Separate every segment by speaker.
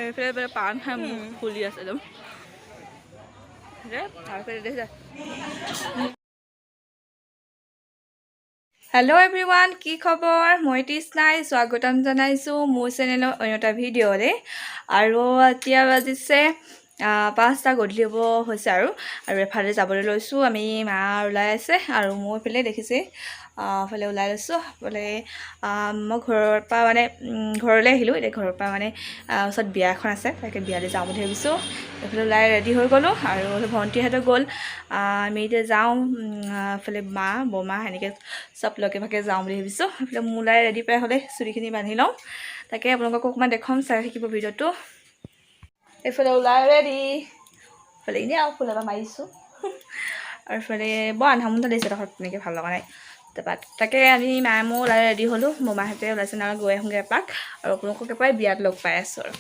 Speaker 1: এইফালে পাণ খাই মুখ ফুলি আছে একদম হেল্ল' এভৰিৱান, কি খবৰ? মই তৃষ্ণাই স্বাগতম জনাইছোঁ মোৰ চেনেলৰ অন্য এটা ভিডিঅ'লৈ। আৰু এতিয়া বাজিছে 5টা গধূলি হ'ব হৈছে আৰু এফালে যাবলৈ লৈছোঁ। আমি মা ওলাই আছে আৰু মই এইফালে দেখিছে ফালে ওলাই লৈছোঁ। বোলে মই ঘৰৰ পৰা মানে ঘৰলৈ আহিলোঁ। এতিয়া ঘৰৰ পৰা মানে ওচৰত বিয়া এখন আছে, তাকে বিয়ালৈ যাওঁ বুলি ভাবিছোঁ। এইফালে ওলাই ৰেডি হৈ গ'লোঁ আৰু ভণ্টিহঁতে গ'ল। আমি এতিয়া যাওঁ এইফালে মা বৰমা সেনেকৈ চব লগে ভাগে যাওঁ বুলি ভাবিছোঁ। এইফালে মোৰ ওলাই ৰেডি প্ৰায় হ'লে চুলিখিনি বান্ধি লওঁ। তাকে আপোনালোকক অকণমান দেখুৱাম, চাই থাকিব ভিডিঅ'টো। এইফালে ওলাই ৰেডি, এইফালে এনেই আৰু ফুল এটা মাৰিছোঁ আৰু এইফালে বৰ আন্ধামুন্ধা দিছে, তহঁত তেনেকৈ ভাল লগা নাই। তাৰপৰা তাকে আমি মায়ে মই ওলাই ৰেডি হ'লোঁ। বৰমাহঁতে ওলাইছে নহয়, গৈ আহোঁগৈ এপাক আৰু আপোনালোকক এপাই বিয়াত লগ পাই আছোঁ আৰু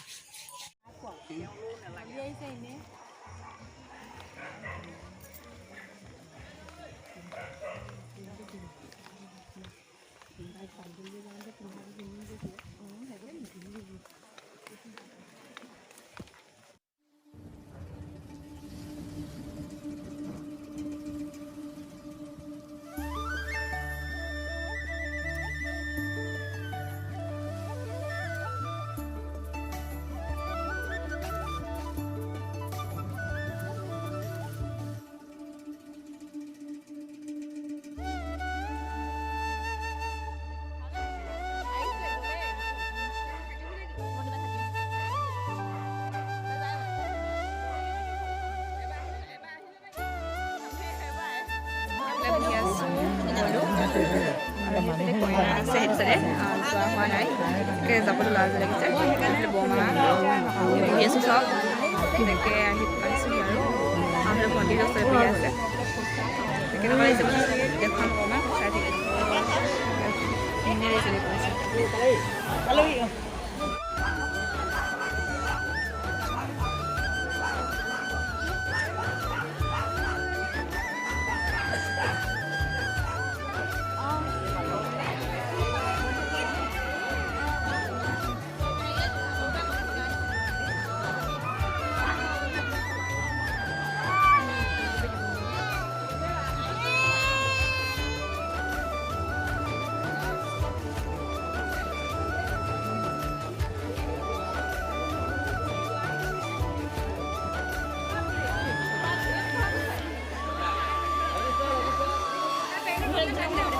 Speaker 1: যোৱা হোৱা নাই, যাবলৈ লাজ লাগিছে। বৰমা বহি আছোঁ চব তেনেকৈ আহি পাইছোঁ আৰু আমাৰ ভণ্টি আছে বহি আছে। তাকে দেখুৱাম বৰমা চাই থাকিব।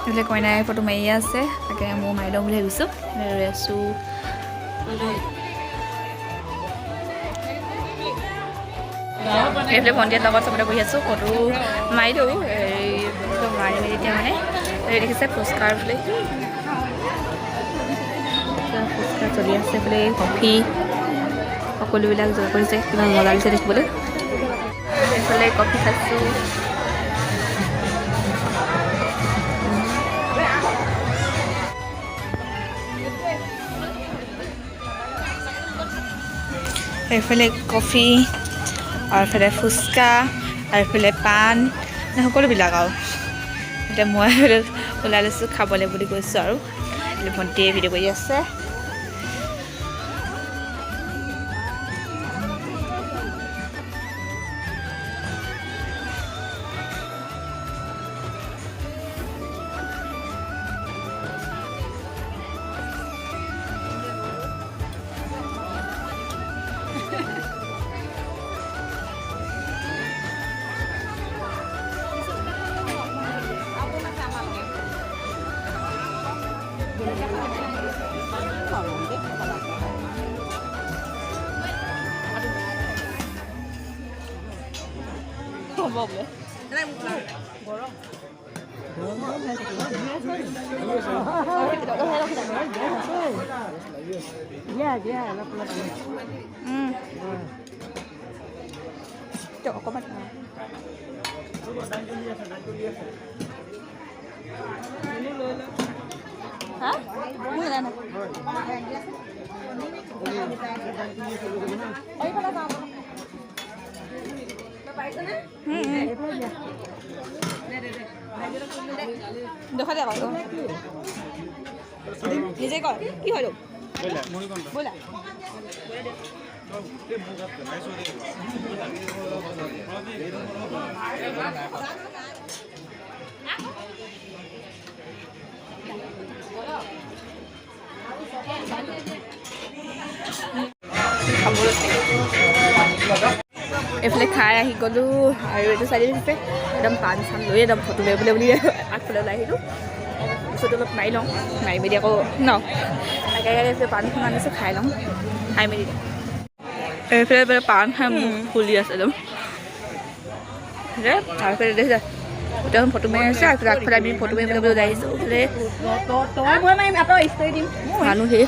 Speaker 1: এইফালে কইনাই ফটো মাৰি আছে, তাকে মই মাৰি লওঁ বুলি ভাবিছোঁ। ৰৈ আছোঁ। সেইফালে ভণ্টিৰ লগত চবতে বহি আছোঁ, ফটো মাৰি দিওঁ। মাৰি মেলি এতিয়া মানে দেখিছে ফুচকাৰ বোলে, ফুচকা চলি আছে বোলে, কফি সকলোবিলাক যোগ কৰিছে, কিমান মজা লাগিছে দেখিবলৈ। এইফালে কফি খাইছোঁ। এইফালে কফি আৰু এইফালে ফুচকা আৰু এইফালে পাণ সকলোবিলাক আৰু এতিয়া মই ওলাই লৈছোঁ খাবলৈ বুলি কৈছোঁ আৰু ভণ্টিয়ে ভিডিঅ' কৰি আছে। দেখা দে আকৌ নিজে কৰ কি হয় ব'লা এইফালে খাই আহি গ'লোঁ আৰু এইটো চাই দিছে একদম পাণ চান লৈ একদম ফটো মাৰিবলৈ বুলি আগফালে ওলাই আহিলোঁ পিছত অলপ মাৰি লওঁ মাৰি মেলি আকৌ ন তাকে পাণখন আনিছোঁ খাই লওঁ খাই মেলি এইফালে পাণ খাই মোক ফুলি আছে একদম তাৰপিছত দেখিছা গোটেইখন ফটো মাৰি আছে আগফালে আগফালে আমি ফটো মাৰিবলৈ ওলাই আহিছোঁ মানুহ সেই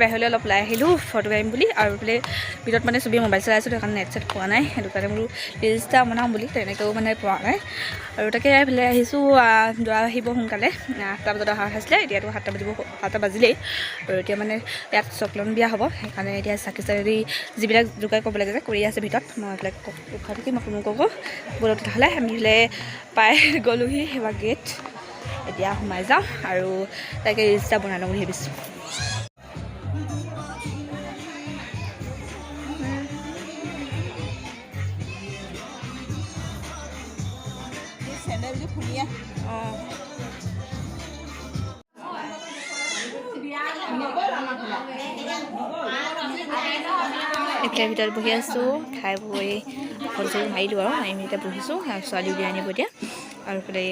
Speaker 1: বাহিৰলৈ অলপ ওলাই আহিলোঁ ফটো মাৰিম বুলি আৰু এইফালে ভিতৰত মানে চবেই মোবাইল চলাই আছোঁ সেইকাৰণে নেট চেট পোৱা নাই সেইটো কাৰণে বোলো ৰিলচ এটা বনাওঁ বুলি তেনেকৈও মানে পোৱা নাই আৰু তাকে এইফালে আহিছোঁ দৰা আহিব সোনকালে 8টা বজাত অহা হৈছিলে এতিয়াতো 7টা বাজিলেই আৰু এতিয়া মানে ইয়াত চকলন বিয়া হ'ব সেইকাৰণে এতিয়া চাকি চাকি যিবিলাক যোগাৰ কৰিব লাগে যে কৰি আছে ভিতৰত মই এইবিলাক উঠা থাকি মই আপোনালোককো বোলো তেতিয়াহ'লে আমি এইফালে পাই গ'লোহি সেৱা গেট এতিয়া সোমাই যাওঁ আৰু তাকে ৰিলচ এটা বনাই লওঁ বুলি ভাবিছোঁ এতিয়া ভিতৰত বহি আছোঁ খাই বৈ ফটো চটো মাৰিলোঁ আৰু আমি এতিয়া বহিছোঁ ছোৱালী উলিয়াই আনিব এতিয়া আৰু এইফালে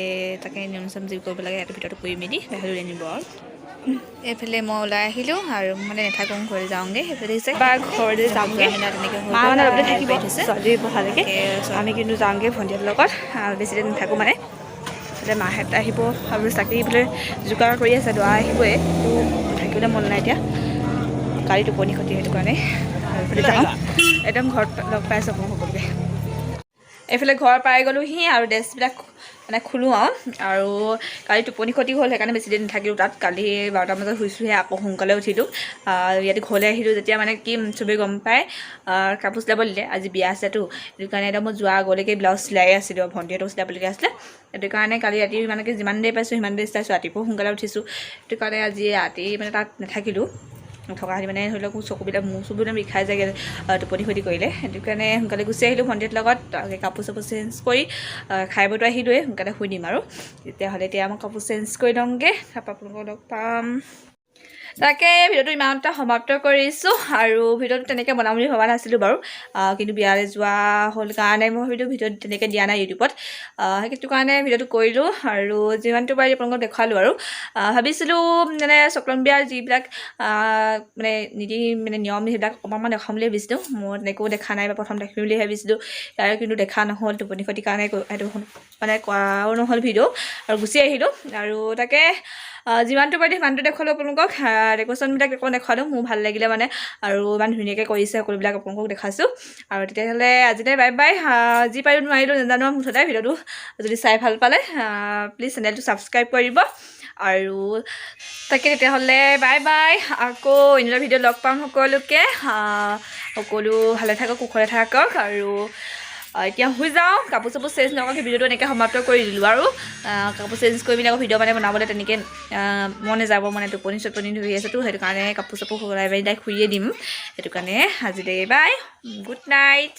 Speaker 1: তাকে নিয়ম চিয়ম যি কৰিব লাগে ইয়াতে ভিতৰতো কৰি মেলি বাহিৰলৈ উলিয়াই আনিব আৰু এইফালে মই ওলাই আহিলোঁ আৰু মানে নাথাকোঁ ঘৰলৈ যাওঁগৈ সেইফালে বা ঘৰলৈ যাওঁগৈ তেনেকৈ থাকিব ছোৱালী পঢ়ালৈকে আমি কিন্তু যাওঁগৈ ভণ্টিহঁতৰ লগত বেছি দিন নাথাকোঁ মানে এইফালে মাহঁত আহিব আৰু চাকি বোলে যোগাৰ কৰি আছে দৰা আহিবই থাকিবলৈ মন নাই এতিয়া কালি টোপনি ক্ষতি সেইটো কাৰণে আৰু এইফালে যাওঁ একদম ঘৰত লগ পাই আছোঁ মই সকলোকে এইফালে ঘৰ পাই গ'লোহি আৰু ড্ৰেছবিলাক মানে খোলোঁ আৰু কালি টোপনি ক্ষতি হ'ল সেইকাৰণে বেছি দিন নাথাকিলোঁ তাত কালি 12টা বজাত শুইছোঁহে আকৌ সোনকালে উঠিলোঁ ইয়াতে ঘৰলৈ আহিলোঁ যেতিয়া মানে কি চবেই গম পায় কাপোৰ চিলাব দিলে আজি বিয়া আছেতো সেইটো কাৰণে একদম মই যোৱা আগলৈকে ব্লাউজ চিলাই আছিলোঁ ভণ্টিহঁতক চিলাবলগীয়া আছিলে সেইটো কাৰণে কালি ৰাতি মানে কি যিমান দেৰি পাইছোঁ সিমান দেৰি চিলাইছোঁ ৰাতিপুৱা সোনকালে উঠিছোঁ সেইটো কাৰণে আজি ৰাতি মানে তাত নাথাকিলোঁ থকা মানে ধৰি লওক চকুবিলাক মূৰ চকুবিলাক বিষাই যায়গৈ টোপনি ক্ষতি কৰিলে সেইটো কাৰণে সোনকালে গুচি আহিলোঁ ভণ্টিহঁতৰ লগত কাপোৰ চাপোৰ চেঞ্জ কৰি খাই বৈতো আহিলোঁৱে সোনকালে শুই দিম আৰু তেতিয়াহ'লে এতিয়া মই কাপোৰ চেঞ্জ কৰি লওঁগৈ তাৰপৰা আপোনালোকক লগ পাম তাকে ভিডিঅ'টো ইমানটা সমাপ্ত কৰিছোঁ আৰু ভিডিঅ'টো তেনেকৈ বনাম বুলি ভবা নাছিলোঁ বাৰু কিন্তু বিয়ালৈ যোৱা হ'ল কাৰণে মই ভিডিঅ' তেনেকৈ দিয়া নাই ইউটিউবত সেইটো কাৰণে ভিডিঅ'টো কৰিলোঁ আৰু যিমানটো পাৰি আপোনালোকক দেখুৱালোঁ আৰু ভাবিছিলোঁ মানে চকলন বিয়াৰ যিবিলাক মানে নীতি মানে নিয়ম সেইবিলাক অকণমান দেখাম বুলি ভাবিছিলোঁ মই তেনেকৈও দেখা নাই বা প্ৰথম দেখিম বুলি ভাবিছিলোঁ আৰু কিন্তু দেখা নহ'ল টোপনি ক্ষতিৰ কাৰণে সেইটো মানে কৰাও নহ'ল ভিডিঅ' আৰু গুচি আহিলোঁ আৰু তাকে যিমানটো পাৰি সিমানটো দেখুৱালোঁ আপোনালোকক ডেক'ৰেশ্যনবিলাক দেখুৱালোঁ মোৰ ভাল লাগিলে মানে আৰু ইমান ধুনীয়াকৈ কৰিছে সকলোবিলাক আপোনালোকক দেখাইছোঁ আৰু তেতিয়াহ'লে আজিলৈ বাই বাই যি পাৰিলোঁ নোৱাৰিলোঁ নাজানো মুঠতে ভিডিঅ'টো যদি চাই ভাল পালে প্লিজ চেনেলটো ছাবস্ক্ৰাইব কৰিব আৰু তাকে তেতিয়াহ'লে বাই বাই আকৌ অন্য ভিডিঅ' লগ পাম সকলোকে সকলো ভালে থাকক কুশলে থাকক আৰু এতিয়া শুই যাওঁ কাপোৰ চাপোৰ চেঞ্জ নকৰাকৈ ভিডিঅ'টো এনেকৈ সমাপ্ত কৰি দিলোঁ আৰু কাপোৰ চেঞ্জ কৰি পিনে আকৌ ভিডিঅ' মানে বনাবলৈ তেনেকৈ মনে যাব মানে টোপনি চপনি ধৰি আছেতো সেইটো কাৰণে কাপোৰ চাপোৰ সলাই মেলি তাইক শুইয়ে দিম সেইটো কাৰণে আজিলৈ বাই গুড নাইট